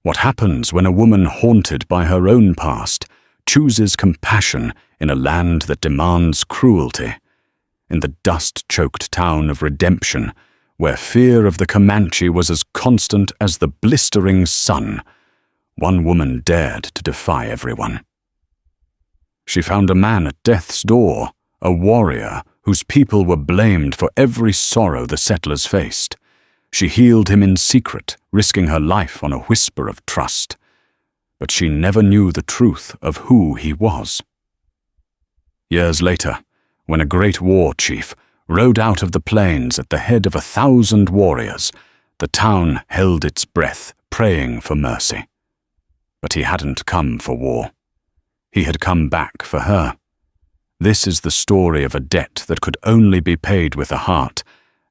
What happens when a woman haunted by her own past chooses compassion in a land that demands cruelty? In the dust-choked town of Redemption, where fear of the Comanche was as constant as the blistering sun, one woman dared to defy everyone. She found a man at death's door, a warrior whose people were blamed for every sorrow the settlers faced. She healed him in secret, risking her life on a whisper of trust. But she never knew the truth of who he was. Years later, when a great war chief rode out of the plains at the head of 1,000 warriors, the town held its breath, praying for mercy. But he hadn't come for war. He had come back for her. This is the story of a debt that could only be paid with a heart,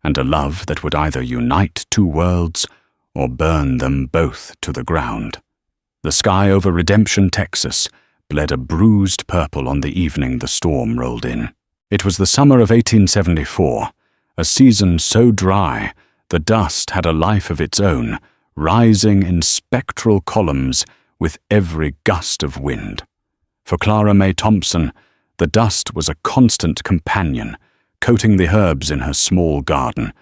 and a love that would either unite two worlds or burn them both to the ground. The sky over Redemption, Texas, bled a bruised purple on the evening the storm rolled in. It was the summer of 1874, a season so dry the dust had a life of its own, rising in spectral columns with every gust of wind. For Clara May Thompson, the dust was a constant companion, coating the herbs in her small garden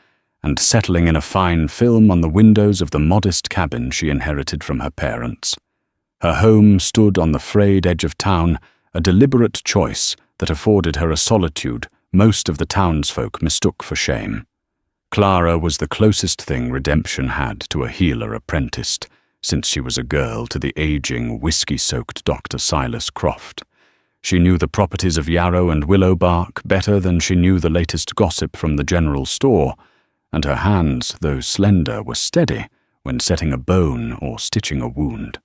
and settling in a fine film on the windows of the modest cabin she inherited from her parents. Her home stood on the frayed edge of town, a deliberate choice that afforded her a solitude most of the townsfolk mistook for shame. Clara was the closest thing Redemption had to a healer apprenticed, since she was a girl to the aging, whiskey-soaked Dr. Silas Croft. She knew the properties of yarrow and willow bark better than she knew the latest gossip from the general store, and her hands, though slender, were steady when setting a bone or stitching a wound.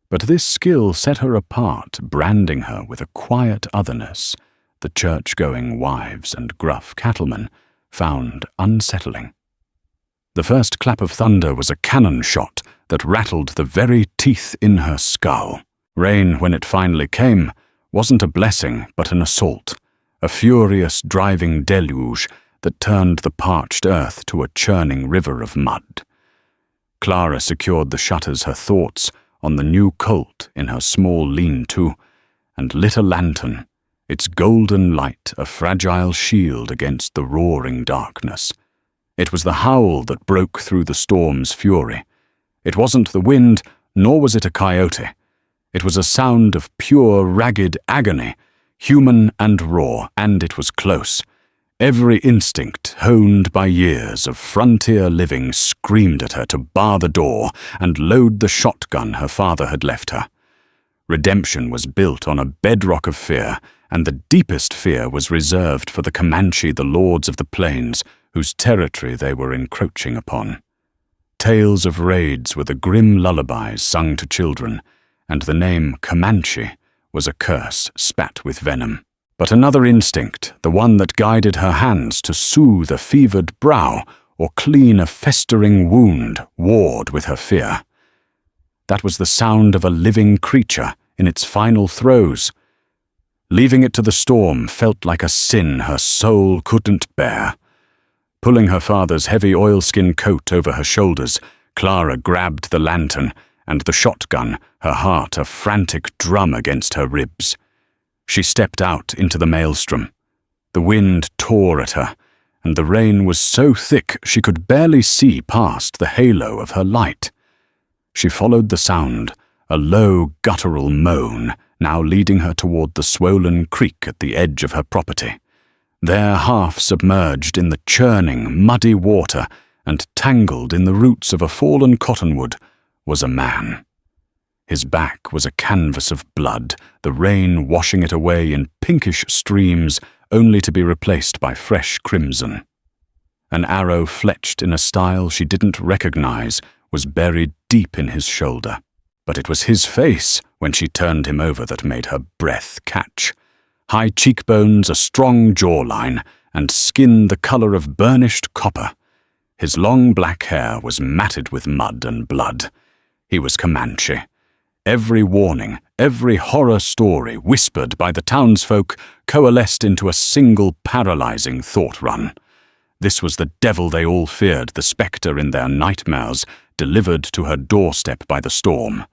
But this skill set her apart, branding her with a quiet otherness the church-going wives and gruff cattlemen found unsettling. The first clap of thunder was a cannon shot that rattled the very teeth in her skull. Rain, when it finally came, wasn't a blessing but an assault, a furious driving deluge that turned the parched earth to a churning river of mud. Clara secured the shutters her thoughts on the new Colt in her small lean-to and lit a lantern, its golden light a fragile shield against the roaring darkness. It was the howl that broke through the storm's fury. It wasn't the wind, nor was it a coyote. It was a sound of pure, ragged agony, human and raw, and it was close. Every instinct, honed by years of frontier living, screamed at her to bar the door and load the shotgun her father had left her. Redemption was built on a bedrock of fear, and the deepest fear was reserved for the Comanche, the lords of the plains, whose territory they were encroaching upon. Tales of raids were the grim lullabies sung to children, and the name Comanche was a curse spat with venom. But another instinct, the one that guided her hands to soothe a fevered brow or clean a festering wound, warred with her fear. That was the sound of a living creature in its final throes. Leaving it to the storm felt like a sin her soul couldn't bear. Pulling her father's heavy oilskin coat over her shoulders, Clara grabbed the lantern and the shotgun, her heart a frantic drum against her ribs. She stepped out into the maelstrom. The wind tore at her, and the rain was so thick she could barely see past the halo of her light. She followed the sound, a low guttural moan, now leading her toward the swollen creek at the edge of her property. There, half submerged in the churning, muddy water and tangled in the roots of a fallen cottonwood, was a man. His back was a canvas of blood, the rain washing it away in pinkish streams, only to be replaced by fresh crimson. An arrow fletched in a style she didn't recognize was buried deep in his shoulder. But it was his face, when she turned him over, that made her breath catch. High cheekbones, a strong jawline, and skin the color of burnished copper. His long black hair was matted with mud and blood. He was Comanche. Every warning, every horror story whispered by the townsfolk coalesced into a single paralyzing thought run. This was the devil they all feared, the spectre in their nightmares, delivered to her doorstep by the storm.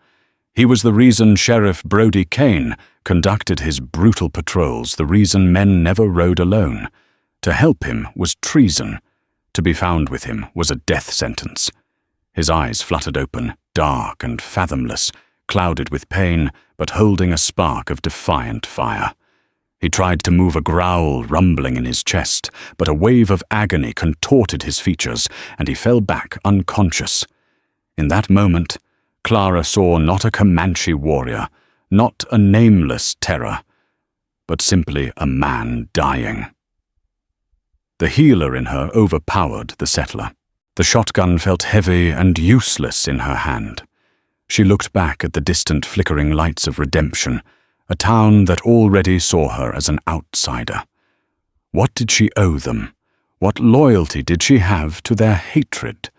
He was the reason Sheriff Brody Kaine conducted his brutal patrols, the reason men never rode alone. To help him was treason. To be found with him was a death sentence. His eyes fluttered open, dark and fathomless, clouded with pain, but holding a spark of defiant fire. He tried to move, a growl rumbling in his chest, but a wave of agony contorted his features, and he fell back unconscious. In that moment, Claraara saw not a Comanche warrior, not a nameless terror, but simply a man dying. The healer in her overpowered the settler. The shotgun felt heavy and useless in her hand. She looked back at the distant flickering lights of redemption, a town that already saw her as an outsider. What did she owe them? What loyalty did she have to their hatred?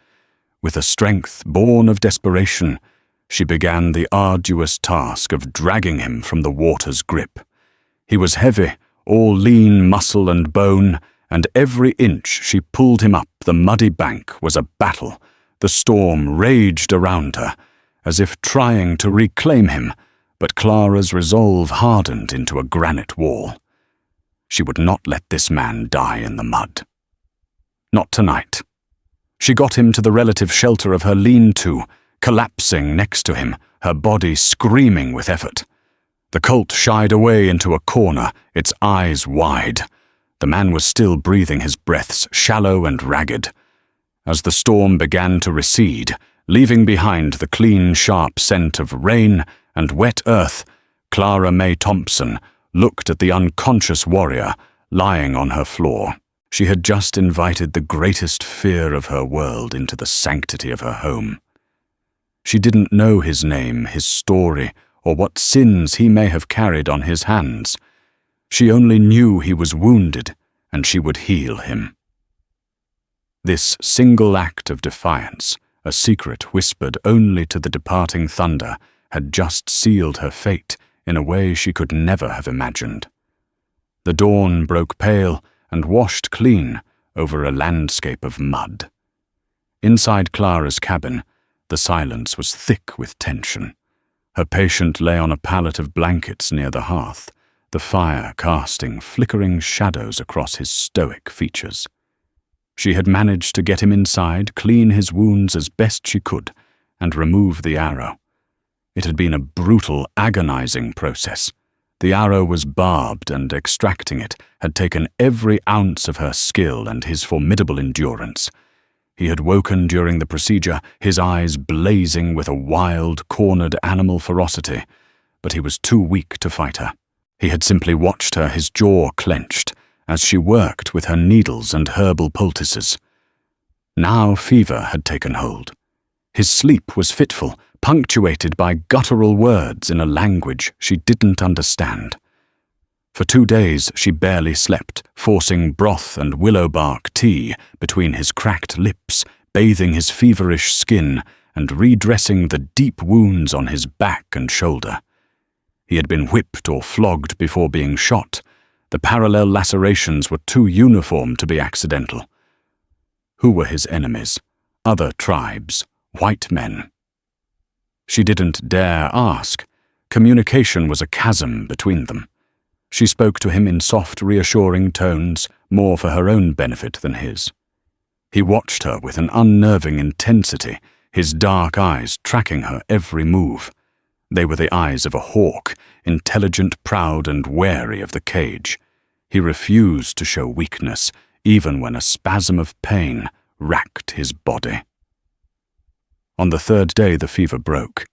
With a strength born of desperation, she began the arduous task of dragging him from the water's grip. He was heavy, all lean muscle and bone, and every inch she pulled him up the muddy bank was a battle. The storm raged around her, as if trying to reclaim him, but Clara's resolve hardened into a granite wall. She would not let this man die in the mud. Not tonight. She got him to the relative shelter of her lean-to, collapsing next to him, her body screaming with effort. The colt shied away into a corner, its eyes wide. The man was still breathing his breaths, shallow and ragged. As the storm began to recede, leaving behind the clean, sharp scent of rain and wet earth, Clara May Thompson looked at the unconscious warrior lying on her floor. She had just invited the greatest fear of her world into the sanctity of her home. She didn't know his name, his story, or what sins he may have carried on his hands. She only knew he was wounded, and she would heal him. This single act of defiance, a secret whispered only to the departing thunder, had just sealed her fate in a way she could never have imagined. The dawn broke pale and washed clean over a landscape of mud. Inside Clara's cabin, the silence was thick with tension. Her patient lay on a pallet of blankets near the hearth, the fire casting flickering shadows across his stoic features. She had managed to get him inside, clean his wounds as best she could, and remove the arrow. It had been a brutal, agonizing process. The arrow was barbed, and extracting it had taken every ounce of her skill and his formidable endurance. He had woken during the procedure, his eyes blazing with a wild, cornered animal ferocity, but he was too weak to fight her. He had simply watched her, his jaw clenched, as she worked with her needles and herbal poultices. Now fever had taken hold. His sleep was fitful, punctuated by guttural words in a language she didn't understand. For 2 days she barely slept, forcing broth and willow bark tea between his cracked lips, bathing his feverish skin and redressing the deep wounds on his back and shoulder. He had been whipped or flogged before being shot. The parallel lacerations were too uniform to be accidental. Who were his enemies? Other tribes, white men. She didn't dare ask. Communication was a chasm between them. She spoke to him in soft, reassuring tones, more for her own benefit than his. He watched her with an unnerving intensity, his dark eyes tracking her every move. They were the eyes of a hawk, intelligent, proud, and wary of the cage. He refused to show weakness, even when a spasm of pain racked his body. On the 3rd day the fever broke.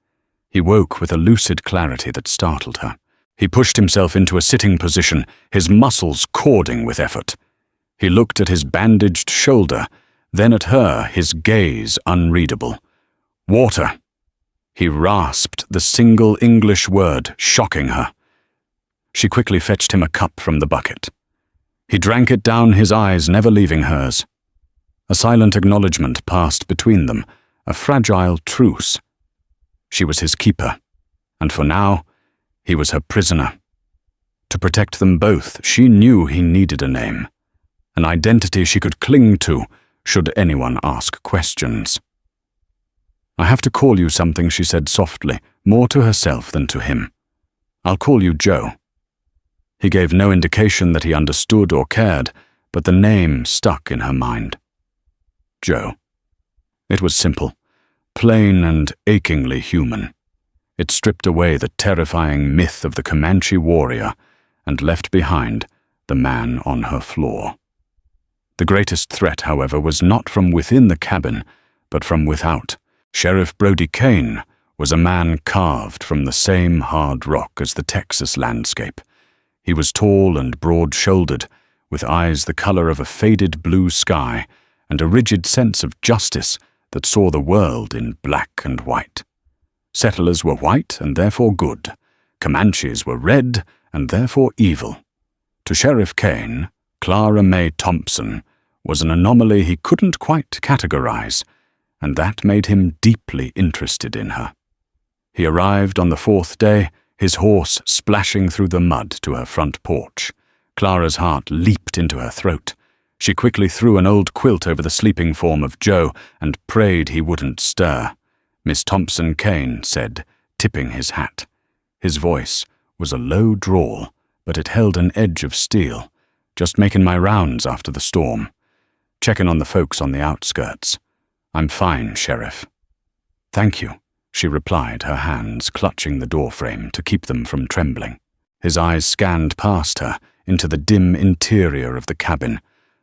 He woke with a lucid clarity that startled her. He pushed himself into a sitting position, his muscles cording with effort. He looked at his bandaged shoulder, then at her, his gaze unreadable. Water. He rasped the single English word, shocking her. She quickly fetched him a cup from the bucket. He drank it down, his eyes never leaving hers. A silent acknowledgement passed between them, a fragile truce. She was his keeper, and for now, he was her prisoner. To protect them both, she knew he needed a name, an identity she could cling to should anyone ask questions. "I have to call you something," she said softly, more to herself than to him. "I'll call you Joe." He gave no indication that he understood or cared, but the name stuck in her mind. Joe. It was simple, plain and achingly human. It stripped away the terrifying myth of the Comanche warrior and left behind the man on her floor. The greatest threat, however, was not from within the cabin, but from without. Sheriff Brody Kaine was a man carved from the same hard rock as the Texas landscape. He was tall and broad-shouldered, with eyes the color of a faded blue sky and a rigid sense of justice that saw the world in black and white. Settlers were white and therefore good. Comanches were red and therefore evil. To Sheriff Kaine, Clara May Thompson was an anomaly he couldn't quite categorize, and that made him deeply interested in her. He arrived on the fourth day, his horse splashing through the mud to her front porch. Clara's heart leaped into her throat. She quickly threw an old quilt over the sleeping form of Joe and prayed he wouldn't stir. "Miss Thompson," Kaine said, tipping his hat. His voice was a low drawl, but it held an edge of steel. "Just making my rounds after the storm. Checking on the folks on the outskirts. I'm fine, Sheriff." "Thank you," she replied, her hands clutching the doorframe to keep them from trembling. His eyes scanned past her into the dim interior of the cabin,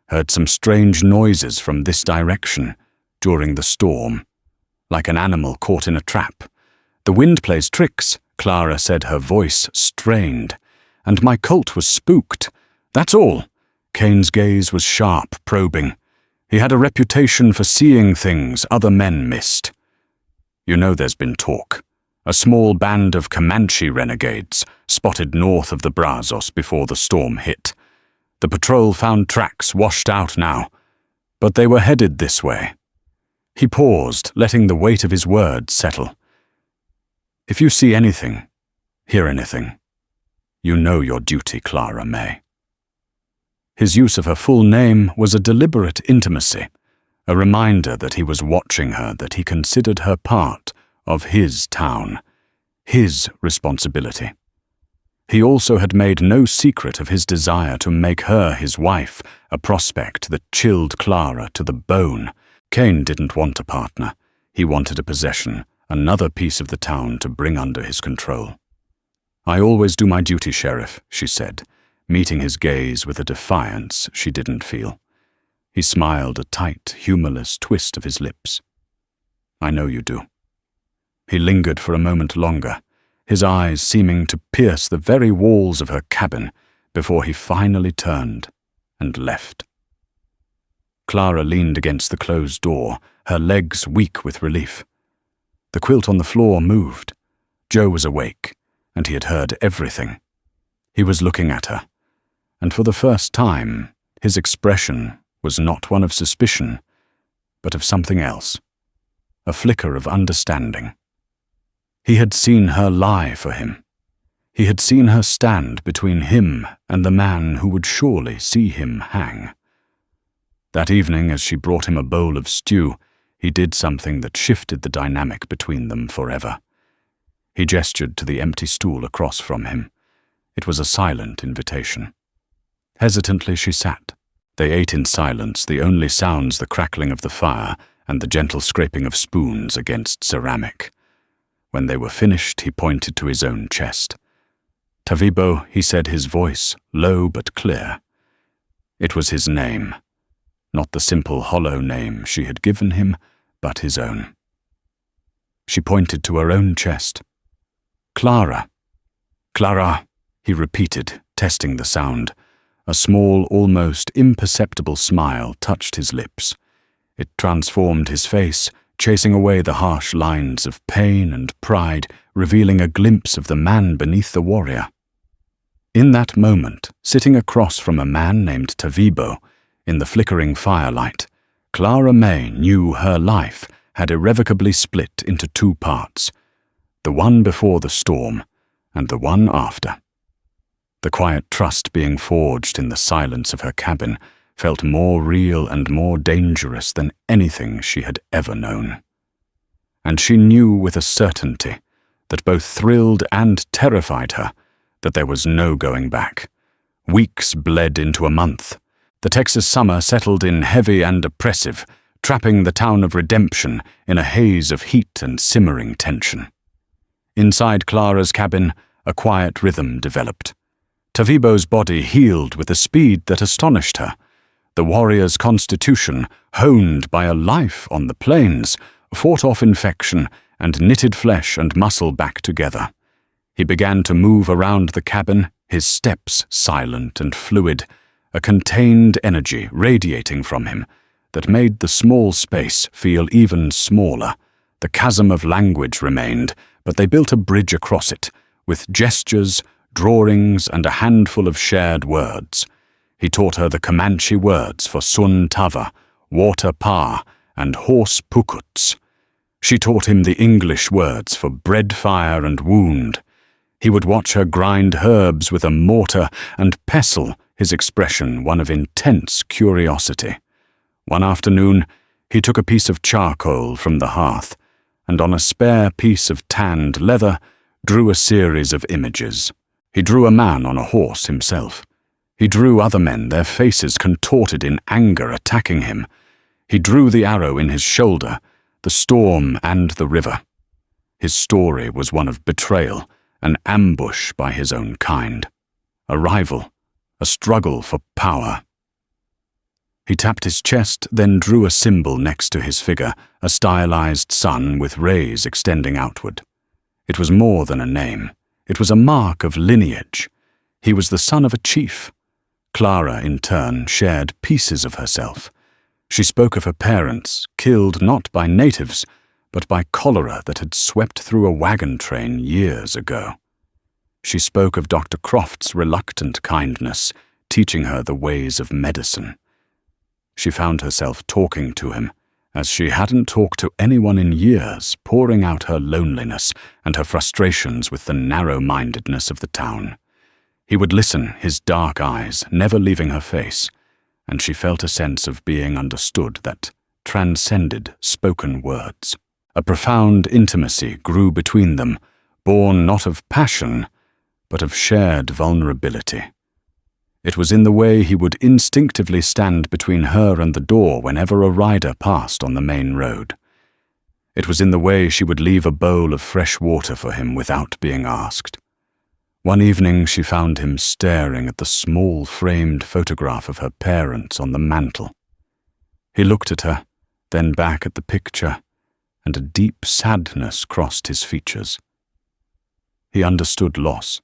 heard some strange noises from this direction during the storm, like an animal caught in a trap. "The wind plays tricks," Clara said, her voice strained. "And my colt was spooked. That's all." Kaine's gaze was sharp, probing. He had a reputation for seeing things other men missed. "You know there's been talk. A small band of Comanche renegades spotted north of the Brazos before the storm hit. The patrol found tracks washed out now, but they were headed this way." He paused, letting the weight of his words settle. "If you see anything, hear anything, you know your duty, Clara May." His use of her full name was a deliberate intimacy, a reminder that he was watching her, that he considered her part of his town, his responsibility. He also had made no secret of his desire to make her his wife, a prospect that chilled Clara to the bone. Kaine didn't want a partner. He wanted a possession, another piece of the town to bring under his control. "I always do my duty, Sheriff," she said, meeting his gaze with a defiance she didn't feel. He smiled, a tight, humorless twist of his lips. "I know you do." He lingered for a moment longer, his eyes seeming to pierce the very walls of her cabin before he finally turned and left. Clara leaned against the closed door, her legs weak with relief. The quilt on the floor moved. Joe was awake, and he had heard everything. He was looking at her, and for the first time, his expression was not one of suspicion, but of something else, a flicker of understanding. He had seen her lie for him. He had seen her stand between him and the man who would surely see him hang. That evening, as she brought him a bowl of stew, he did something that shifted the dynamic between them forever. He gestured to the empty stool across from him. It was a silent invitation. Hesitantly she sat. They ate in silence, the only sounds the crackling of the fire and the gentle scraping of spoons against ceramic. When they were finished, he pointed to his own chest. "Tavibo," he said, his voice low but clear. It was his name, not the simple hollow name she had given him, but his own. She pointed to her own chest. "Clara." "Clara," he repeated, testing the sound. A small, almost imperceptible smile touched his lips. It transformed his face, chasing away the harsh lines of pain and pride, revealing a glimpse of the man beneath the warrior. In that moment, sitting across from a man named Tavibo, in the flickering firelight, Clara May knew her life had irrevocably split into two parts, the one before the storm and the one after. The quiet trust being forged in the silence of her cabin felt more real and more dangerous than anything she had ever known. and she knew with a certainty that both thrilled and terrified her that there was no going back. Weeks bled into a month. The Texas summer settled in heavy and oppressive, trapping the town of Redemption in a haze of heat and simmering tension. Inside Clara's cabin, a quiet rhythm developed. Tavibo's body healed with a speed that astonished her. The warrior's constitution, honed by a life on the plains, fought off infection and knitted flesh and muscle back together. He began to move around the cabin, his steps silent and fluid, a contained energy radiating from him that made the small space feel even smaller. The chasm of language remained, but they built a bridge across it, with gestures, drawings, and a handful of shared words. He taught her the Comanche words for sun tava, water pa, and horse pukuts. She taught him the English words for bread fire and wound. He would watch her grind herbs with a mortar and pestle, his expression one of intense curiosity. One afternoon, he took a piece of charcoal from the hearth, and on a spare piece of tanned leather, drew a series of images. He drew a man on a horse himself. He drew other men, their faces contorted in anger, attacking him. He drew the arrow in his shoulder, the storm and the river. His story was one of betrayal, an ambush by his own kind, a rival, a struggle for power. He tapped his chest, then drew a symbol next to his figure, a stylized sun with rays extending outward. It was more than a name. It was a mark of lineage. He was the son of a chief. Clara, in turn, shared pieces of herself. She spoke of her parents, killed not by natives, but by cholera that had swept through a wagon train years ago. She spoke of Dr. Croft's reluctant kindness, teaching her the ways of medicine. She found herself talking to him, as she hadn't talked to anyone in years, pouring out her loneliness and her frustrations with the narrow-mindedness of the town. He would listen, his dark eyes never leaving her face, and she felt a sense of being understood that transcended spoken words. A profound intimacy grew between them, born not of passion, but of shared vulnerability. It was in the way he would instinctively stand between her and the door whenever a rider passed on the main road. It was in the way she would leave a bowl of fresh water for him without being asked. One evening she found him staring at the small framed photograph of her parents on the mantel. He looked at her, then back at the picture, and a deep sadness crossed his features. He understood loss.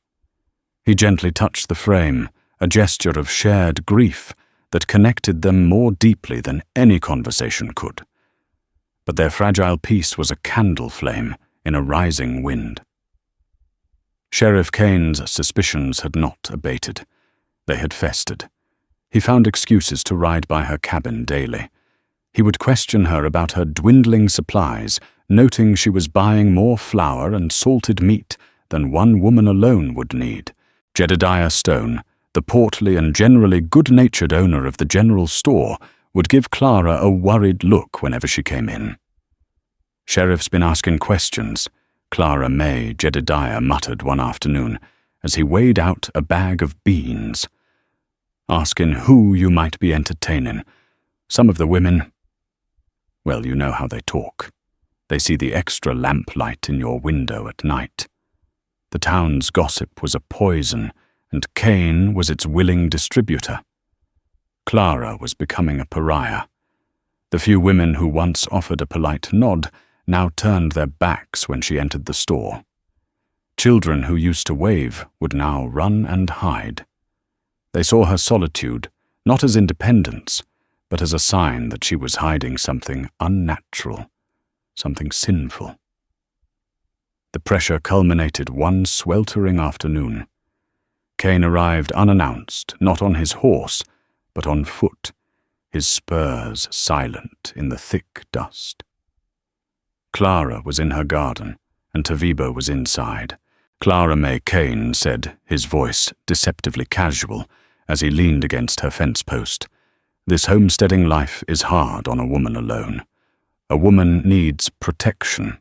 He gently touched the frame, a gesture of shared grief that connected them more deeply than any conversation could. But their fragile peace was a candle flame in a rising wind. Sheriff Kaine's suspicions had not abated. They had festered. He found excuses to ride by her cabin daily. He would question her about her dwindling supplies, noting she was buying more flour and salted meat than one woman alone would need. Jedediah Stone, the portly and generally good-natured owner of the general store, would give Clara a worried look whenever she came in. "Sheriff's been asking questions," Clara May Jedediah muttered one afternoon as he weighed out a bag of beans. "Asking who you might be entertaining. Some of the women, well, you know how they talk. They see the extra lamplight in your window at night." The town's gossip was a poison, and Kaine was its willing distributor. Clara was becoming a pariah. The few women who once offered a polite nod now turned their backs when she entered the store. Children who used to wave would now run and hide. They saw her solitude not as independence, but as a sign that she was hiding something unnatural, something sinful. The pressure culminated one sweltering afternoon. Kaine arrived unannounced, not on his horse, but on foot, his spurs silent in the thick dust. Clara was in her garden, and Tavibo was inside. Clara May Kaine said, his voice deceptively casual, as he leaned against her fence post, "This homesteading life is hard on a woman alone. A woman needs protection,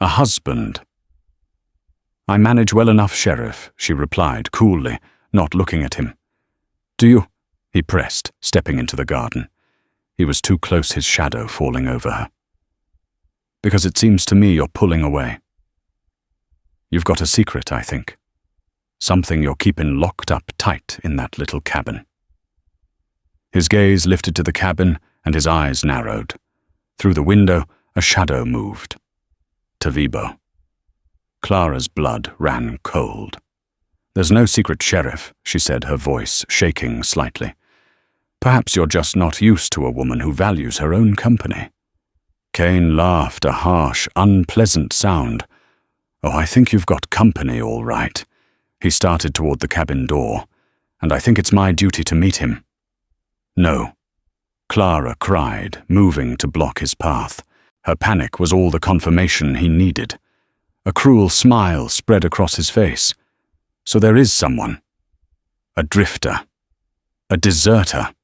a husband. "I manage well enough, Sheriff," she replied coolly, not looking at him. "Do you?" he pressed, stepping into the garden. He was too close, his shadow falling over her. "Because it seems to me you're pulling away. You've got a secret, I think. Something you're keeping locked up tight in that little cabin." His gaze lifted to the cabin and his eyes narrowed. Through the window, a shadow moved. Tavibo. Clara's blood ran cold. "There's no secret, Sheriff," she said, her voice shaking slightly. "Perhaps you're just not used to a woman who values her own company." Kaine laughed, a harsh, unpleasant sound. "Oh, I think you've got company, all right." He started toward the cabin door. "And I think it's my duty to meet him." "No," Clara cried, moving to block his path. Her panic was all the confirmation he needed. A cruel smile spread across his face. "So there is someone. A drifter. A deserter.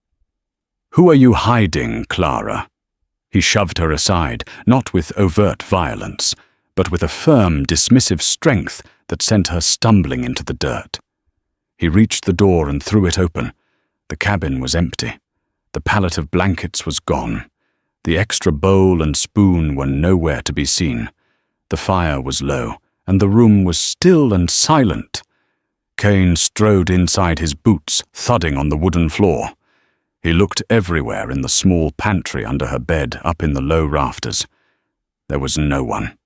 Who are you hiding, Clara?" He shoved her aside, not with overt violence, but with a firm, dismissive strength that sent her stumbling into the dirt. He reached the door and threw it open. The cabin was empty. The pallet of blankets was gone. The extra bowl and spoon were nowhere to be seen. The fire was low, and the room was still and silent. Kaine strode inside, his boots thudding on the wooden floor. He looked everywhere, in the small pantry under her bed, up in the low rafters. There was no one.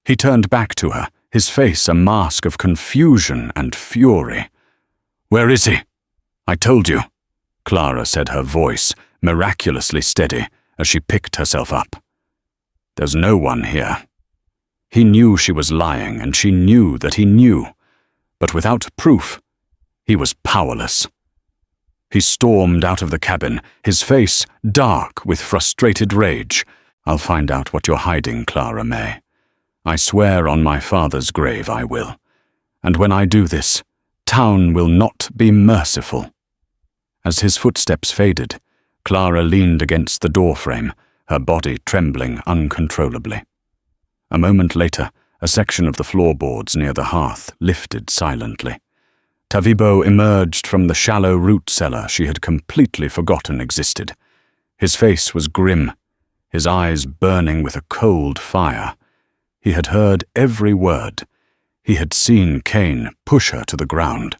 He turned back to her, his face a mask of confusion and fury. "Where is he?" "I told you," Clara said, her voice miraculously steady as she picked herself up. "There's no one here." He knew she was lying, and she knew that he knew. But without proof, he was powerless. He stormed out of the cabin, his face dark with frustrated rage. "I'll find out what you're hiding, Clara May. I swear on my father's grave I will. And when I do this, town will not be merciful." As his footsteps faded, Clara leaned against the doorframe, her body trembling uncontrollably. A moment later, a section of the floorboards near the hearth lifted silently. Tavibo emerged from the shallow root cellar she had completely forgotten existed. His face was grim, his eyes burning with a cold fire. He had heard every word. He had seen Kaine push her to the ground.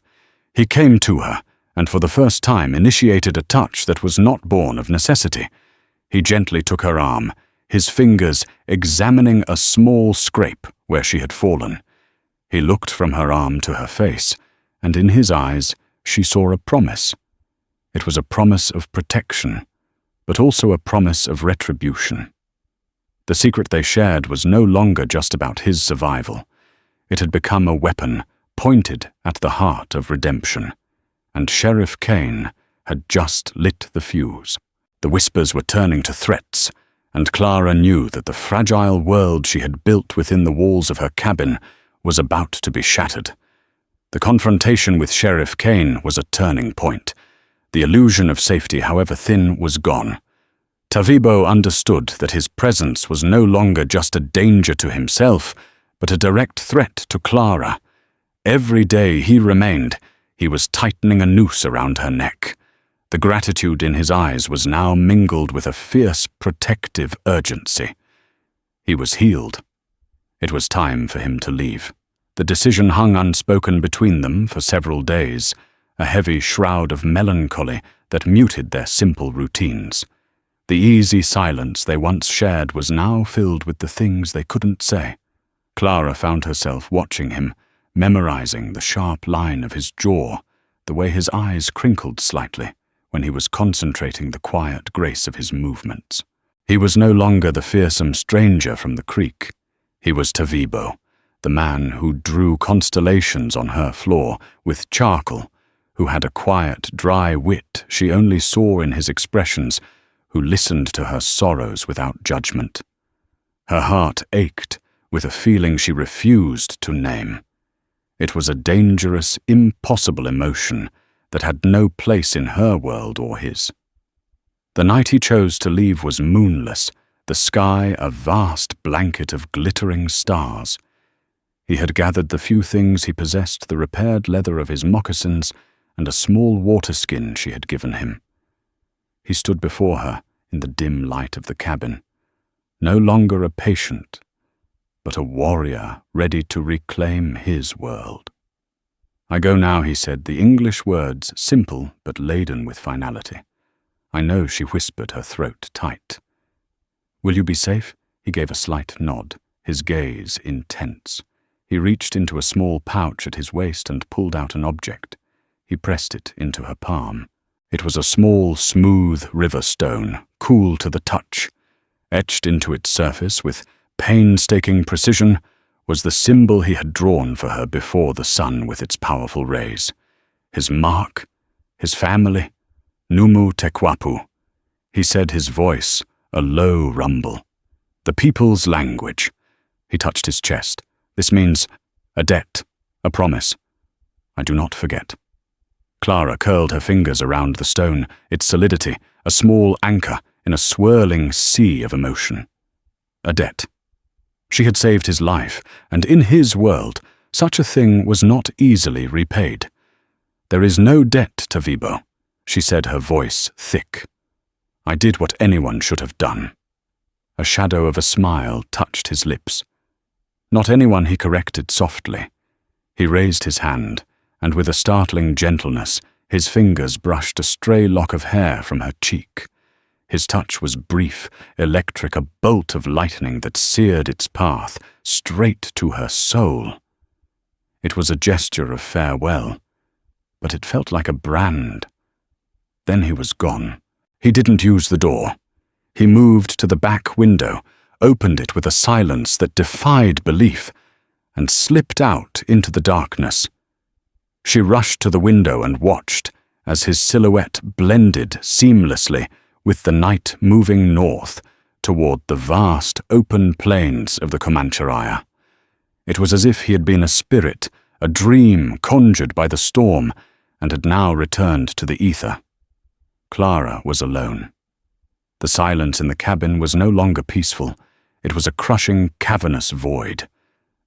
He came to her, and for the first time initiated a touch that was not born of necessity. He gently took her arm, his fingers examining a small scrape where she had fallen. He looked from her arm to her face, and in his eyes she saw a promise. It was a promise of protection, but also a promise of retribution. The secret they shared was no longer just about his survival. It had become a weapon pointed at the heart of redemption, and Sheriff Kaine had just lit the fuse. The whispers were turning to threats, and Clara knew that the fragile world she had built within the walls of her cabin was about to be shattered. The confrontation with Sheriff Kaine was a turning point. The illusion of safety, however thin, was gone. Tavibo understood that his presence was no longer just a danger to himself, but a direct threat to Clara. Every day he remained, he was tightening a noose around her neck. The gratitude in his eyes was now mingled with a fierce, protective urgency. He was healed. It was time for him to leave. The decision hung unspoken between them for several days, a heavy shroud of melancholy that muted their simple routines. The easy silence they once shared was now filled with the things they couldn't say. Clara found herself watching him, memorizing the sharp line of his jaw, the way his eyes crinkled slightly when he was concentrating the quiet grace of his movements. He was no longer the fearsome stranger from the creek. He was Tavibo, the man who drew constellations on her floor with charcoal, who had a quiet, dry wit she only saw in his expressions, who listened to her sorrows without judgment. Her heart ached with a feeling she refused to name. It was a dangerous, impossible emotion that had no place in her world or his. The night he chose to leave was moonless, the sky a vast blanket of glittering stars. He had gathered the few things he possessed, the repaired leather of his moccasins and a small water skin she had given him. He stood before her in the dim light of the cabin, no longer a patient, but a warrior ready to reclaim his world. "I go now," he said, the English words simple but laden with finality. I know she whispered, her throat tight. "Will you be safe?" He gave a slight nod, his gaze intense. He reached into a small pouch at his waist and pulled out an object. He pressed it into her palm. It was a small, smooth river stone, cool to the touch. Etched into its surface with painstaking precision was the symbol he had drawn for her before the sun with its powerful rays. His mark, his family, Numu Tekwapu. He said, his voice a low rumble. The people's language. He touched his chest. "This means a debt, a promise. I do not forget." Clara curled her fingers around the stone, its solidity, a small anchor in a swirling sea of emotion. A debt. She had saved his life, and in his world, such a thing was not easily repaid. "There is no debt, Tavibo," she said, her voice thick. "I did what anyone should have done." A shadow of a smile touched his lips. "Not anyone," he corrected softly. He raised his hand, and with a startling gentleness, his fingers brushed a stray lock of hair from her cheek. His touch was brief, electric, a bolt of lightning that seared its path straight to her soul. It was a gesture of farewell, but it felt like a brand. Then he was gone. He didn't use the door. He moved to the back window, opened it with a silence that defied belief, and slipped out into the darkness. She rushed to the window and watched as his silhouette blended seamlessly with the night moving north toward the vast open plains of the Comanche. It was as if he had been a spirit, a dream conjured by the storm, and had now returned to the ether. Clara was alone. The silence in the cabin was no longer peaceful. It was a crushing, cavernous void.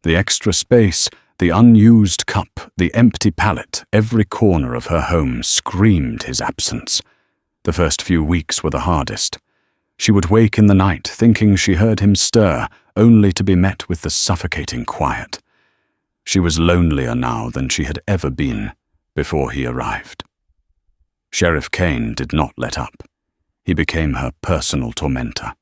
The extra space, the unused cup, the empty pallet, every corner of her home screamed his absence. The first few weeks were the hardest. She would wake in the night thinking she heard him stir, only to be met with the suffocating quiet. She was lonelier now than she had ever been before he arrived. Sheriff Kaine did not let up. He became her personal tormentor.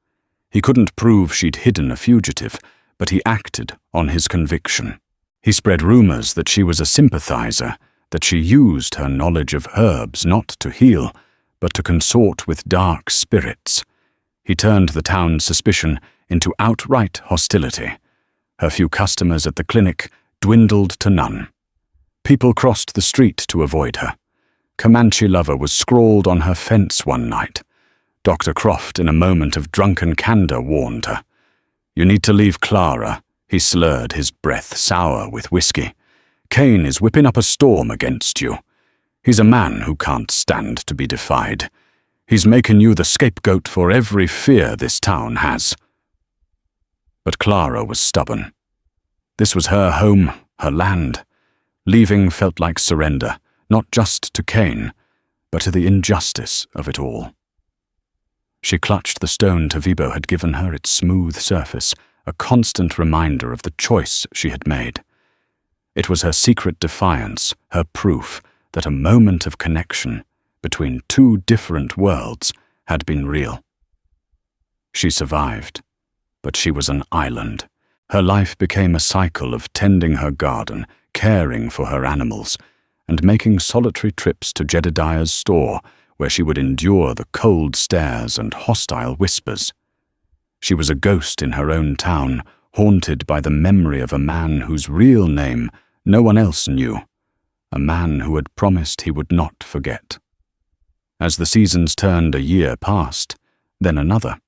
He couldn't prove she'd hidden a fugitive, but he acted on his conviction. He spread rumors that she was a sympathizer, that she used her knowledge of herbs not to heal, but to consort with dark spirits. He turned the town's suspicion into outright hostility. Her few customers at the clinic dwindled to none. People crossed the street to avoid her. "Comanche lover" was scrawled on her fence one night. Dr. Croft, in a moment of drunken candor, warned her. "You need to leave Clara," he slurred, his breath sour with whiskey. "Kaine is whipping up a storm against you. He's a man who can't stand to be defied. He's making you the scapegoat for every fear this town has." But Clara was stubborn. This was her home, her land. Leaving felt like surrender, not just to Kaine, but to the injustice of it all. She clutched the stone Tavibo had given her, its smooth surface, a constant reminder of the choice she had made. It was her secret defiance, her proof that a moment of connection between two different worlds had been real. She survived, but she was an island. Her life became a cycle of tending her garden, caring for her animals, and making solitary trips to Jedediah's store, where she would endure the cold stares and hostile whispers. She was a ghost in her own town, haunted by the memory of a man whose real name no one else knew, a man who had promised he would not forget. As the seasons turned, a year passed, then another.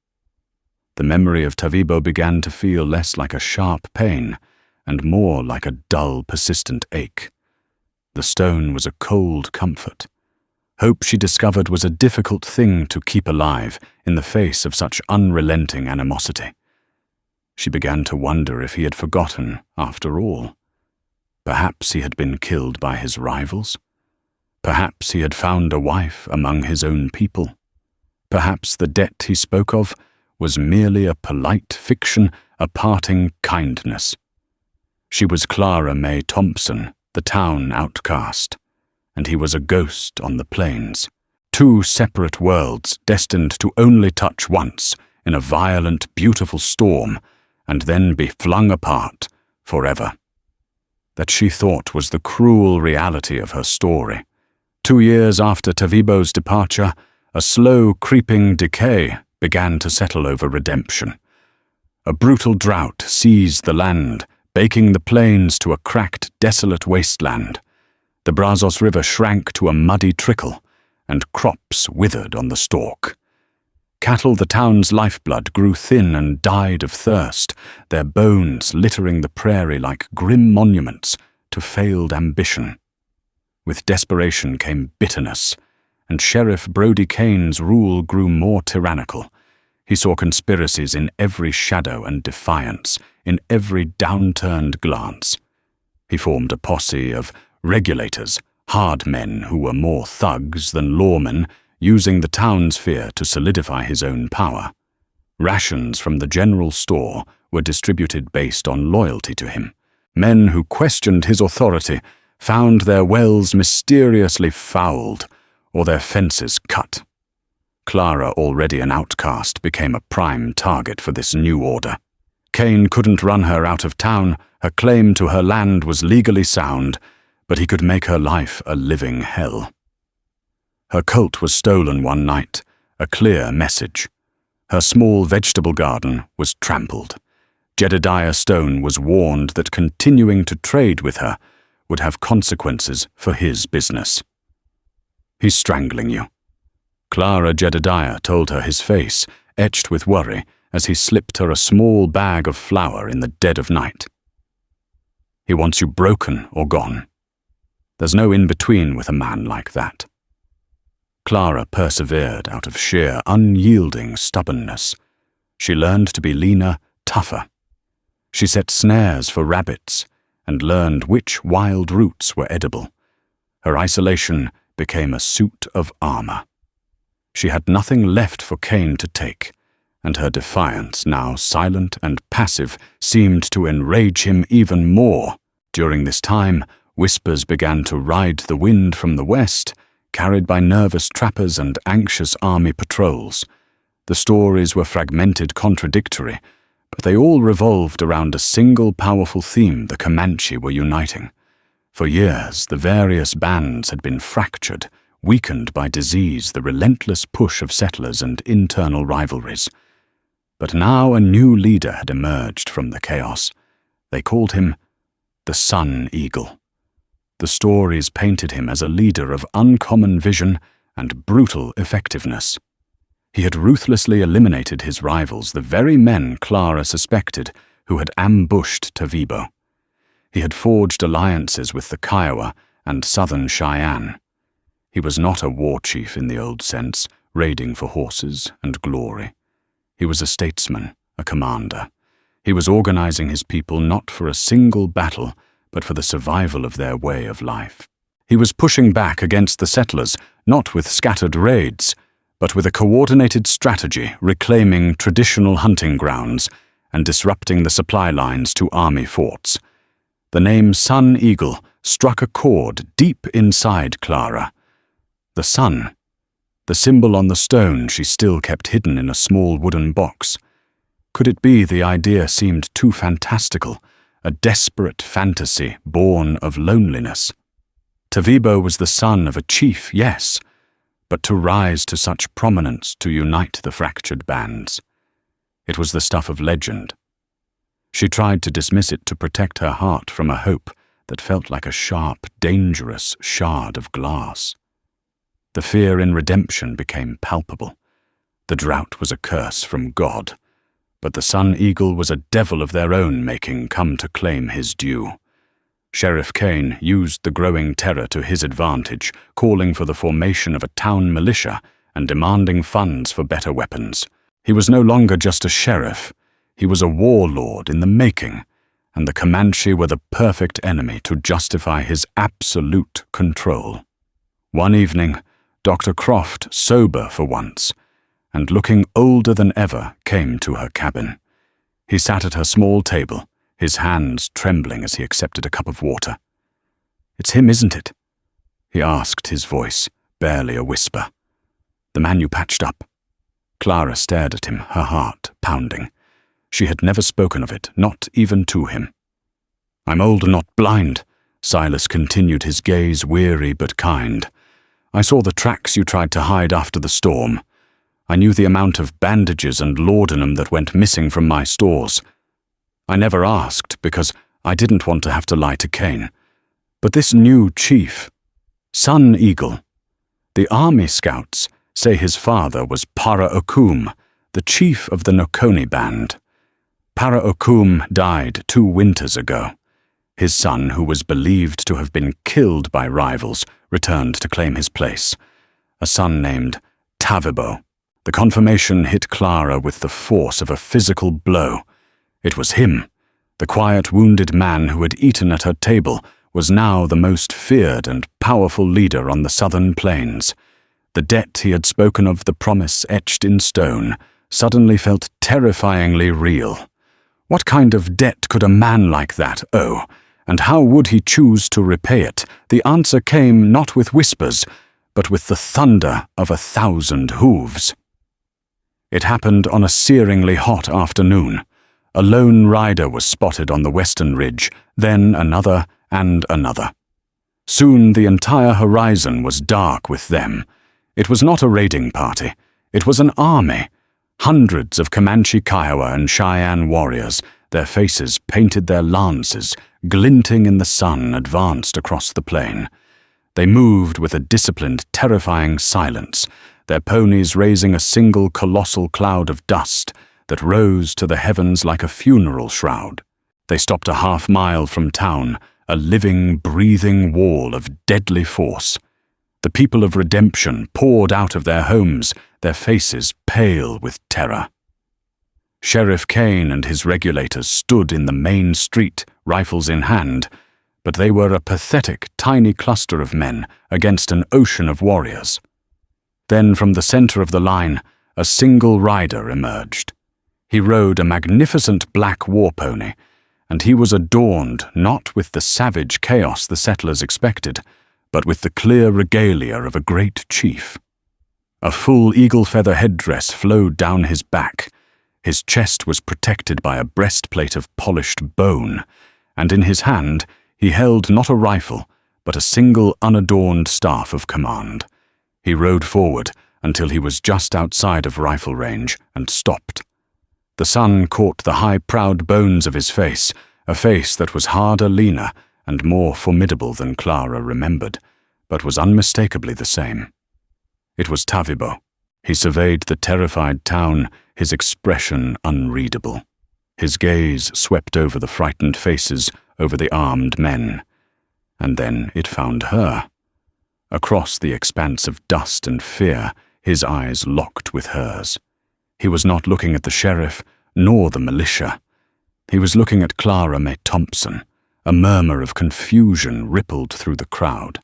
The memory of Tavibo began to feel less like a sharp pain and more like a dull, persistent ache. The stone was a cold comfort, Hope, she discovered, was a difficult thing to keep alive in the face of such unrelenting animosity. She began to wonder if he had forgotten, after all. Perhaps he had been killed by his rivals. Perhaps he had found a wife among his own people. Perhaps the debt he spoke of was merely a polite fiction, a parting kindness. She was Clara May Thompson, the town outcast, and he was a ghost on the plains. Two separate worlds destined to only touch once in a violent, beautiful storm, and then be flung apart forever. That, she thought, was the cruel reality of her story. 2 years after Tavibo's departure, a slow, creeping decay began to settle over redemption. A brutal drought seized the land, baking the plains to a cracked, desolate wasteland. The Brazos River shrank to a muddy trickle, and crops withered on the stalk. Cattle, the town's lifeblood, grew thin and died of thirst, their bones littering the prairie like grim monuments to failed ambition. With desperation came bitterness, and Sheriff Brody Kaine's rule grew more tyrannical. He saw conspiracies in every shadow and defiance, in every downturned glance. He formed a posse of regulators, hard men who were more thugs than lawmen, using the town's fear to solidify his own power. Rations from the general store were distributed based on loyalty to him. Men who questioned his authority found their wells mysteriously fouled or their fences cut. Clara, already an outcast, became a prime target for this new order. Kaine couldn't run her out of town. Her claim to her land was legally sound, but he could make her life a living hell. Her colt was stolen one night, a clear message. Her small vegetable garden was trampled. Jedediah Stone was warned that continuing to trade with her would have consequences for his business. "He's strangling you," Clara Jedediah told her, his face etched with worry as he slipped her a small bag of flour in the dead of night. "He wants you broken or gone. There's no in-between with a man like that." Clara persevered out of sheer, unyielding stubbornness. She learned to be leaner, tougher. She set snares for rabbits and learned which wild roots were edible. Her isolation became a suit of armor. She had nothing left for Kaine to take, and her defiance, now silent and passive, seemed to enrage him even more. During this time, whispers began to ride the wind from the west, carried by nervous trappers and anxious army patrols. The stories were fragmented, contradictory, but they all revolved around a single powerful theme: the Comanche were uniting. For years, the various bands had been fractured, weakened by disease, the relentless push of settlers, and internal rivalries. But now a new leader had emerged from the chaos. They called him the Sun Eagle. The stories painted him as a leader of uncommon vision and brutal effectiveness. He had ruthlessly eliminated his rivals, the very men Clara suspected who had ambushed Tavibo. He had forged alliances with the Kiowa and Southern Cheyenne. He was not a war chief in the old sense, raiding for horses and glory. He was a statesman, a commander. He was organizing his people not for a single battle, but for the survival of their way of life. He was pushing back against the settlers, not with scattered raids, but with a coordinated strategy, reclaiming traditional hunting grounds and disrupting the supply lines to army forts. The name Sun Eagle struck a chord deep inside Clara. The sun, the symbol on the stone she still kept hidden in a small wooden box. Could it be the idea seemed too fantastical, a desperate fantasy born of loneliness? Tavibo was the son of a chief, yes, but to rise to such prominence to unite the fractured bands. It was the stuff of legend. She tried to dismiss it to protect her heart from a hope that felt like a sharp, dangerous shard of glass. The fear in redemption became palpable. The drought was a curse from God, but the Sun Eagle was a devil of their own making, come to claim his due. Sheriff Kaine used the growing terror to his advantage, calling for the formation of a town militia and demanding funds for better weapons. He was no longer just a sheriff. He was a warlord in the making, and the Comanche were the perfect enemy to justify his absolute control. One evening, Dr. Croft, sober for once, and looking older than ever, came to her cabin. He sat at her small table, his hands trembling as he accepted a cup of water. "It's him, isn't it?" he asked, his voice barely a whisper. "The man you patched up." Clara stared at him, her heart pounding. She had never spoken of it, not even to him. "I'm old, not blind," Silas continued, his gaze weary but kind. "I saw the tracks you tried to hide after the storm. I knew the amount of bandages and laudanum that went missing from my stores. I never asked because I didn't want to have to lie to Kaine. But this new chief, Sun Eagle, the army scouts say his father was Para-Okum, the chief of the Nokoni band. Para-Okum died 2 winters ago. His son, who was believed to have been killed by rivals, returned to claim his place. A son named Tavibo. The confirmation hit Clara with the force of a physical blow. It was him. The quiet, wounded man who had eaten at her table was now the most feared and powerful leader on the southern plains. The debt he had spoken of, the promise etched in stone, suddenly felt terrifyingly real. What kind of debt could a man like that owe? And how would he choose to repay it? The answer came not with whispers, but with the thunder of 1,000 hooves. It happened on a searingly hot afternoon. A lone rider was spotted on the western ridge, then another and another. Soon the entire horizon was dark with them. It was not a raiding party. It was an army. Hundreds of Comanche, Kiowa, and Cheyenne warriors, their faces painted, their lances glinting in the sun, advanced across the plain. They moved with a disciplined, terrifying silence, their ponies raising a single colossal cloud of dust that rose to the heavens like a funeral shroud. They stopped a half-mile from town, a living, breathing wall of deadly force. The people of redemption poured out of their homes, their faces pale with terror. Sheriff Kaine and his regulators stood in the main street, rifles in hand, but they were a pathetic, tiny cluster of men against an ocean of warriors. Then from the center of the line, a single rider emerged. He rode a magnificent black war pony, and he was adorned not with the savage chaos the settlers expected, but with the clear regalia of a great chief. A full eagle feather headdress flowed down his back. His chest was protected by a breastplate of polished bone, and in his hand he held not a rifle, but a single unadorned staff of command. He rode forward until he was just outside of rifle range and stopped. The sun caught the high, proud bones of his face, a face that was harder, leaner, and more formidable than Clara remembered, but was unmistakably the same. It was Tavibo. He surveyed the terrified town, his expression unreadable. His gaze swept over the frightened faces, over the armed men. And then it found her. Across the expanse of dust and fear, his eyes locked with hers. He was not looking at the sheriff, nor the militia. He was looking at Clara May Thompson. A murmur of confusion rippled through the crowd.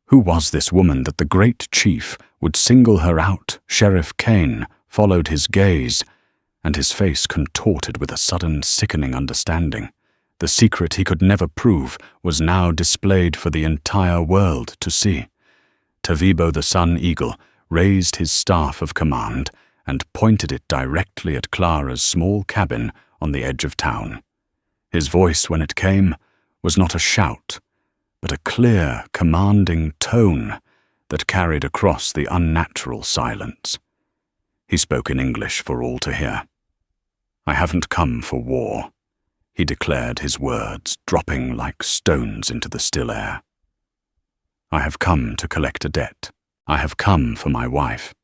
Who was this woman that the great chief would single her out? Sheriff Kaine followed his gaze, and his face contorted with a sudden, sickening understanding. The secret he could never prove was now displayed for the entire world to see. Tavibo the Sun Eagle raised his staff of command and pointed it directly at Clara's small cabin on the edge of town. His voice, when it came, was not a shout, but a clear, commanding tone that carried across the unnatural silence. He spoke in English for all to hear. "I haven't come for war," he declared, his words dropping like stones into the still air. "I have come to collect a debt. I have come for my wife."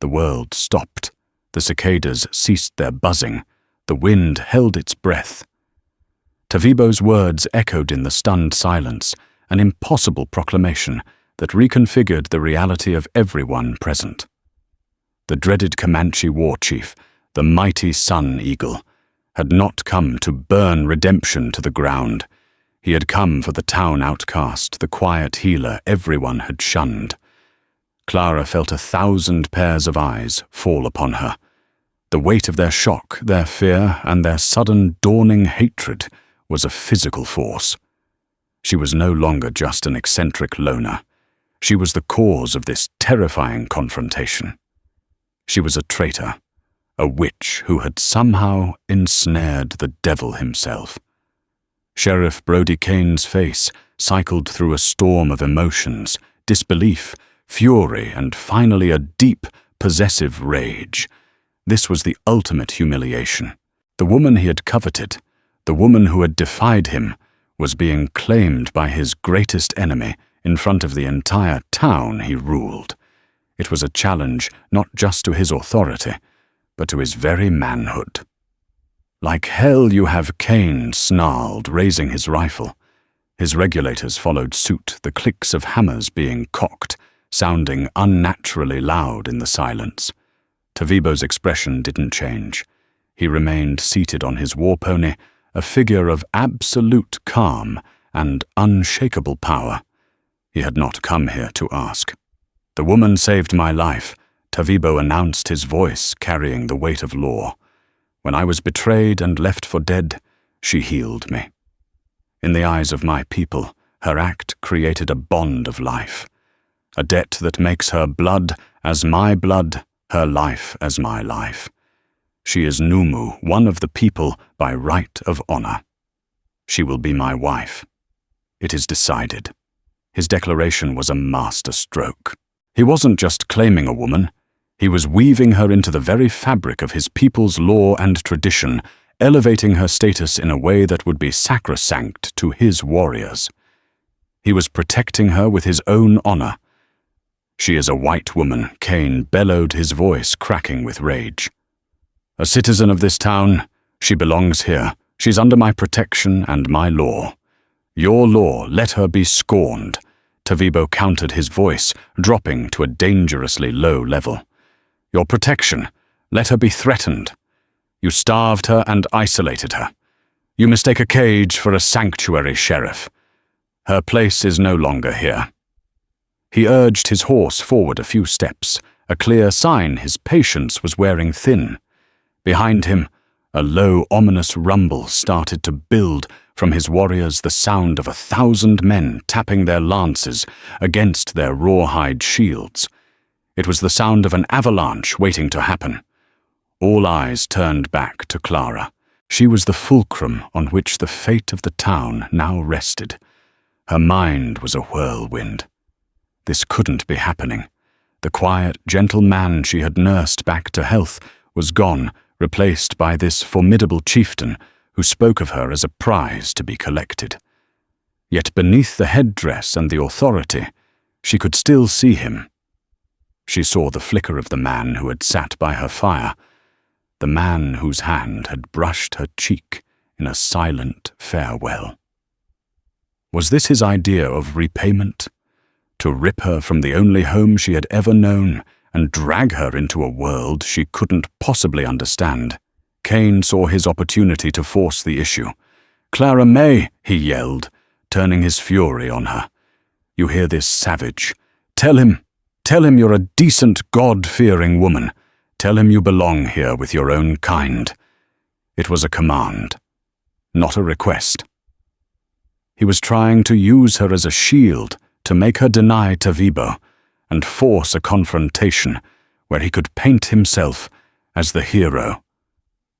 The world stopped. The cicadas ceased their buzzing. The wind held its breath. Tavibo's words echoed in the stunned silence, an impossible proclamation that reconfigured the reality of everyone present. The dreaded Comanche war chief, the mighty Sun Eagle, had not come to burn redemption to the ground. He had come for the town outcast, the quiet healer everyone had shunned. Clara felt 1,000 pairs of eyes fall upon her. The weight of their shock, their fear, and their sudden dawning hatred was a physical force. She was no longer just an eccentric loner. She was the cause of this terrifying confrontation. She was a traitor, a witch who had somehow ensnared the devil himself. Sheriff Brody Kaine's face cycled through a storm of emotions, disbelief, fury, and finally a deep, possessive rage. This was the ultimate humiliation. The woman he had coveted, the woman who had defied him, was being claimed by his greatest enemy in front of the entire town he ruled. It was a challenge not just to his authority, but to his very manhood. "Like hell you have," Kaine snarled, raising his rifle. His regulators followed suit, the clicks of hammers being cocked, sounding unnaturally loud in the silence. Tavibo's expression didn't change. He remained seated on his war pony, a figure of absolute calm and unshakable power. He had not come here to ask. "The woman saved my life," Tavibo announced, his voice carrying the weight of law. "When I was betrayed and left for dead, she healed me. In the eyes of my people, her act created a bond of life, a debt that makes her blood as my blood, her life as my life. She is Numu, one of the people by right of honor. She will be my wife. It is decided." His declaration was a master stroke. He wasn't just claiming a woman. He was weaving her into the very fabric of his people's law and tradition, elevating her status in a way that would be sacrosanct to his warriors. He was protecting her with his own honor. "She is a white woman," Kaine bellowed, his voice cracking with rage. "A citizen of this town, she belongs here. She's under my protection and my law. Your law, let her be scorned." Tavibo countered, his voice dropping to a dangerously low level. "Your protection, let her be threatened. You starved her and isolated her. You mistake a cage for a sanctuary, Sheriff. Her place is no longer here." He urged his horse forward a few steps, a clear sign his patience was wearing thin. Behind him, a low, ominous rumble started to build. From his warriors, the sound of 1,000 men tapping their lances against their rawhide shields. It was the sound of an avalanche waiting to happen. All eyes turned back to Clara. She was the fulcrum on which the fate of the town now rested. Her mind was a whirlwind. This couldn't be happening. The quiet, gentle man she had nursed back to health was gone, replaced by this formidable chieftain who spoke of her as a prize to be collected. Yet beneath the headdress and the authority, she could still see him. She saw the flicker of the man who had sat by her fire, the man whose hand had brushed her cheek in a silent farewell. Was this his idea of repayment? To rip her from the only home she had ever known and drag her into a world she couldn't possibly understand? Kaine saw his opportunity to force the issue. "Clara May," he yelled, turning his fury on her. "You hear this, savage? Tell him you're a decent, God-fearing woman. Tell him you belong here with your own kind." It was a command, not a request. He was trying to use her as a shield to make her deny Tavibo and force a confrontation where he could paint himself as the hero,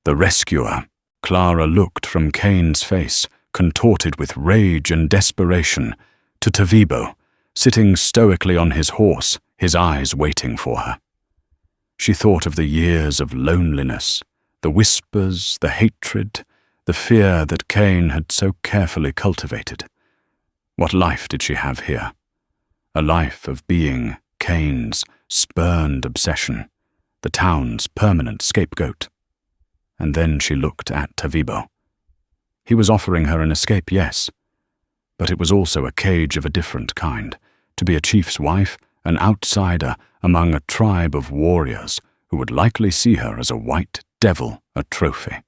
the rescuer. Clara looked from Kaine's face, contorted with rage and desperation, to Tavibo, sitting stoically on his horse, his eyes waiting for her. She thought of the years of loneliness, the whispers, the hatred, the fear that Kaine had so carefully cultivated. What life did she have here? A life of being Kaine's spurned obsession, the town's permanent scapegoat. And then she looked at Tavibo. He was offering her an escape, yes, but it was also a cage of a different kind, to be a chief's wife, an outsider among a tribe of warriors who would likely see her as a white devil, a trophy.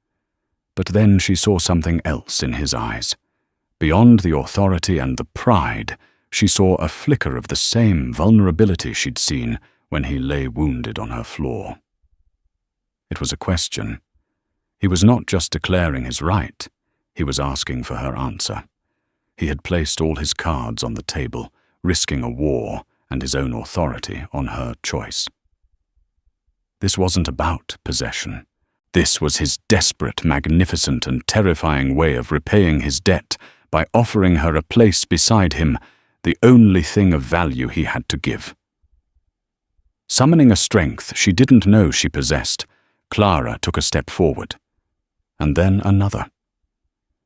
But then she saw something else in his eyes. Beyond the authority and the pride, she saw a flicker of the same vulnerability she'd seen when he lay wounded on her floor. It was a question. He was not just declaring his right, he was asking for her answer. He had placed all his cards on the table, risking a war and his own authority on her choice. This wasn't about possession. This was his desperate, magnificent, and terrifying way of repaying his debt by offering her a place beside him, the only thing of value he had to give. Summoning a strength she didn't know she possessed, Claraara took a step forward, and then another.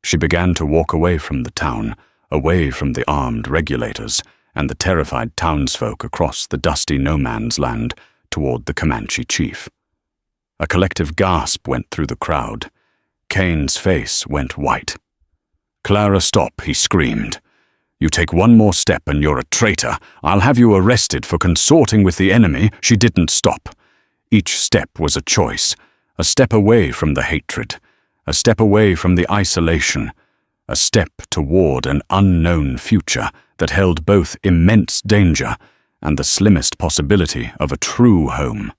She began to walk away from the town, away from the armed regulators and the terrified townsfolk across the dusty no-man's land toward the Comanche chief. A collective gasp went through the crowd. Kaine's face went white. "Claraara, stop," he screamed. "You take one more step and you're a traitor. I'll have you arrested for consorting with the enemy." She didn't stop. Each step was a choice, a step away from the hatred, a step away from the isolation, a step toward an unknown future that held both immense danger and the slimmest possibility of a true home.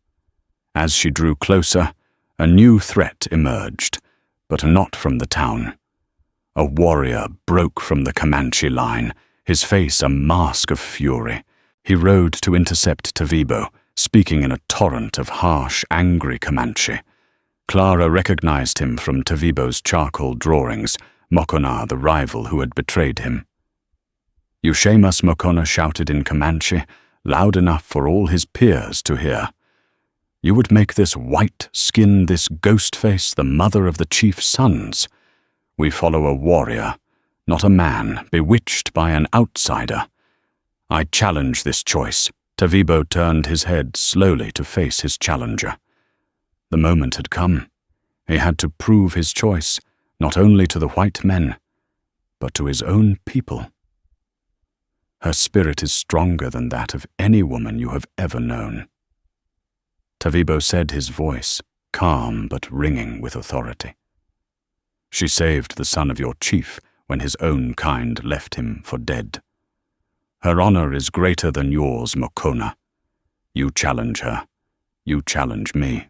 As she drew closer, a new threat emerged, but not from the town. A warrior broke from the Comanche line, his face a mask of fury. He rode to intercept Tavibo, speaking in a torrent of harsh, angry Comanche. Claraara recognized him from Tavibo's charcoal drawings, Mokona, the rival who had betrayed him. "You shame us," Mokona shouted in Comanche, loud enough for all his peers to hear. "You would make this white skin, this ghost face, the mother of the chief's sons. We follow a warrior, not a man, bewitched by an outsider. I challenge this choice." Tavibo turned his head slowly to face his challenger. The moment had come. He had to prove his choice, not only to the white men, but to his own people. "Her spirit is stronger than that of any woman you have ever known." Tavibo said, his voice calm but ringing with authority. "She saved the son of your chief when his own kind left him for dead. Her honor is greater than yours, Mokona. You challenge her. You challenge me."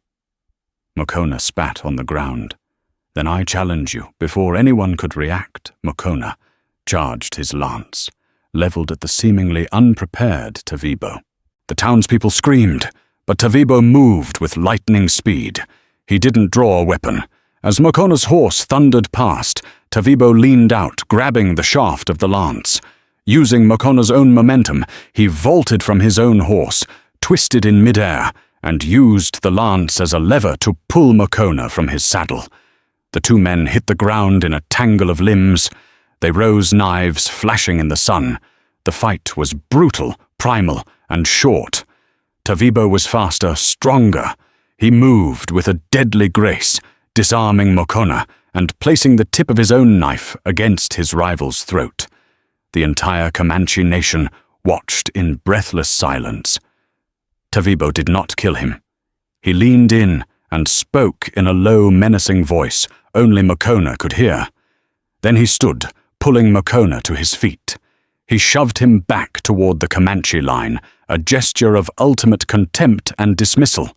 Mokona spat on the ground. "Then I challenge you." Before anyone could react, Mokona charged his lance, leveled at the seemingly unprepared Tavibo. The townspeople screamed, but Tavibo moved with lightning speed. He didn't draw a weapon. As Mokona's horse thundered past, Tavibo leaned out, grabbing the shaft of the lance. Using Mokona's own momentum, he vaulted from his own horse, twisted in midair, and used the lance as a lever to pull Mokona from his saddle. The two men hit the ground in a tangle of limbs. They rose, knives flashing in the sun. The fight was brutal, primal, and short. Tavibo was faster, stronger. He moved with a deadly grace, disarming Mokona and placing the tip of his own knife against his rival's throat. The entire Comanche nation watched in breathless silence. Tavibo did not kill him. He leaned in and spoke in a low, menacing voice only Mokona could hear. Then he stood, pulling Mokona to his feet. He shoved him back toward the Comanche line, a gesture of ultimate contempt and dismissal.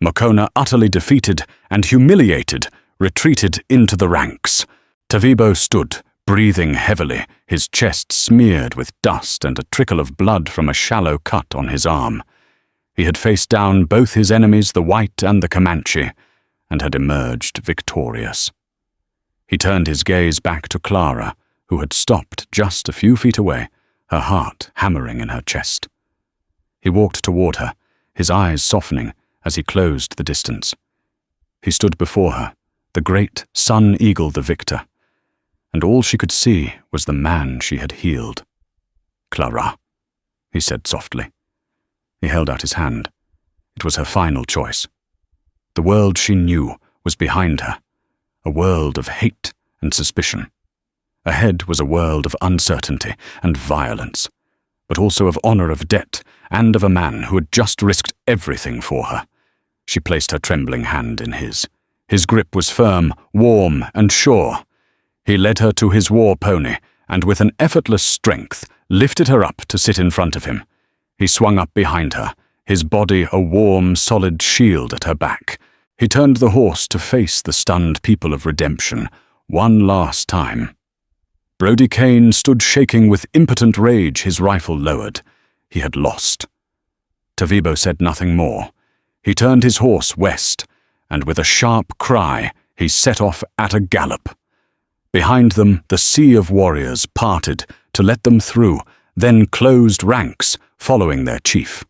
Mokona, utterly defeated and humiliated, retreated into the ranks. Tavibo stood, breathing heavily, his chest smeared with dust and a trickle of blood from a shallow cut on his arm. He had faced down both his enemies, the white and the Comanche, and had emerged victorious. He turned his gaze back to Claraara, who had stopped just a few feet away, her heart hammering in her chest. He walked toward her, his eyes softening as he closed the distance. He stood before her, the great Sun Eagle the victor, and all she could see was the man she had healed. "Claraara," he said softly. He held out his hand. It was her final choice. The world she knew was behind her, a world of hate and suspicion. Ahead was a world of uncertainty and violence, but also of honor, of debt, and of a man who had just risked everything for her. She placed her trembling hand in his. His grip was firm, warm, and sure. He led her to his war pony, and with an effortless strength, lifted her up to sit in front of him. He swung up behind her, his body a warm, solid shield at her back. He turned the horse to face the stunned people of Redemption, one last time. Brody Kaine stood shaking with impotent rage, his rifle lowered. He had lost. Tavibo said nothing more. He turned his horse west, and with a sharp cry, he set off at a gallop. Behind them, the sea of warriors parted to let them through, then closed ranks, following their chief.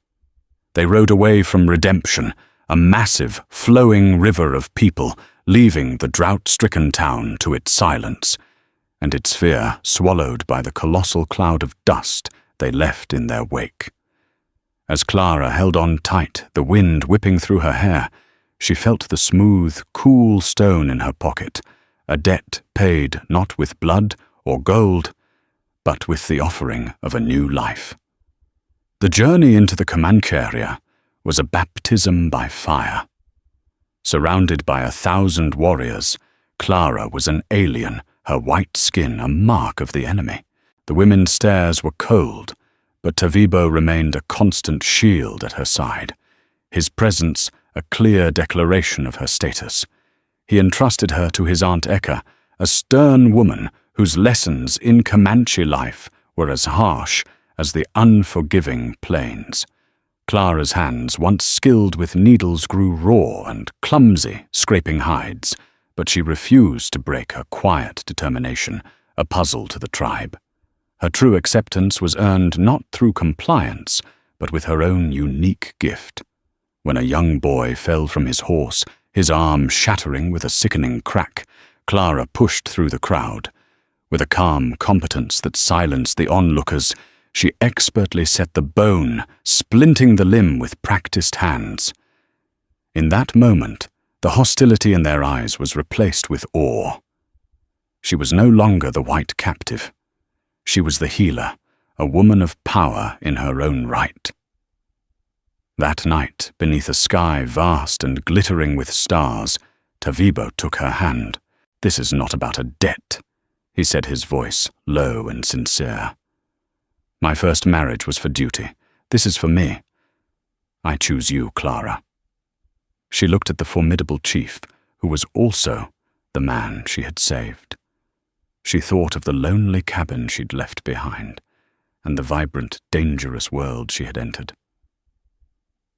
They rode away from Redemption, a massive, flowing river of people, leaving the drought-stricken town to its silence, and its fear swallowed by the colossal cloud of dust they left in their wake. As Claraara held on tight, the wind whipping through her hair, she felt the smooth, cool stone in her pocket, a debt paid not with blood or gold, but with the offering of a new life. The journey into the Comanche area was a baptism by fire. Surrounded by 1,000 warriors, Claraara was an alien, her white skin a mark of the enemy. The women's stares were cold, but Tavibo remained a constant shield at her side, his presence a clear declaration of her status. He entrusted her to his Aunt Eka, a stern woman whose lessons in Comanche life were as harsh as the unforgiving plains. Clara's hands, once skilled with needles, grew raw and clumsy, scraping hides, but she refused to break her quiet determination, a puzzle to the tribe. Her true acceptance was earned not through compliance, but with her own unique gift. When a young boy fell from his horse, his arm shattering with a sickening crack, Claraara pushed through the crowd. With a calm competence that silenced the onlookers, she expertly set the bone, splinting the limb with practiced hands. In that moment, the hostility in their eyes was replaced with awe. She was no longer the white captive. She was the healer, a woman of power in her own right. That night, beneath a sky vast and glittering with stars, Tavibo took her hand. "This is not about a debt," he said, his voice low and sincere. "My first marriage was for duty. This is for me. I choose you, Claraara." She looked at the formidable chief, who was also the man she had saved. She thought of the lonely cabin she'd left behind, and the vibrant, dangerous world she had entered.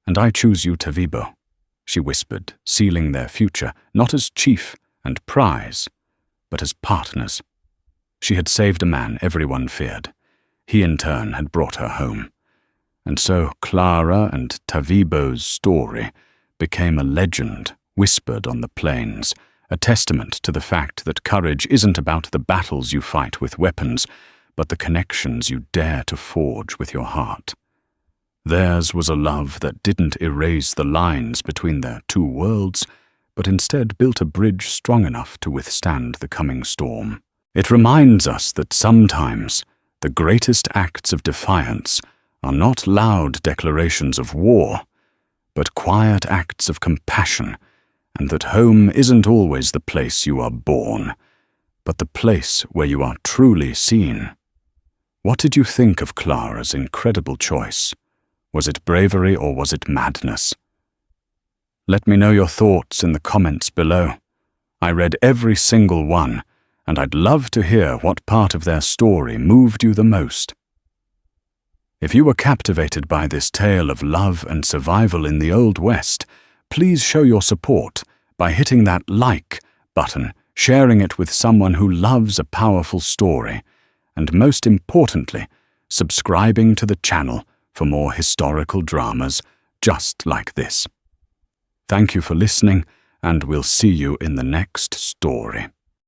"And I choose you, Tavibo," she whispered, sealing their future not as chief and prize, but as partners. She had saved a man everyone feared. He in turn had brought her home. And so Claraara and Tavibo's story became a legend whispered on the plains, a testament to the fact that courage isn't about the battles you fight with weapons, but the connections you dare to forge with your heart. Theirs was a love that didn't erase the lines between their two worlds, but instead built a bridge strong enough to withstand the coming storm. It reminds us that sometimes the greatest acts of defiance are not loud declarations of war, but quiet acts of compassion, and that home isn't always the place you are born, but the place where you are truly seen. What did you think of Clara's incredible choice? Was it bravery or was it madness? Let me know your thoughts in the comments below. I read every single one, and I'd love to hear what part of their story moved you the most. If you were captivated by this tale of love and survival in the Old West, please show your support by hitting that like button, sharing it with someone who loves a powerful story, and most importantly, subscribing to the channel for more historical dramas just like this. Thank you for listening, and we'll see you in the next story.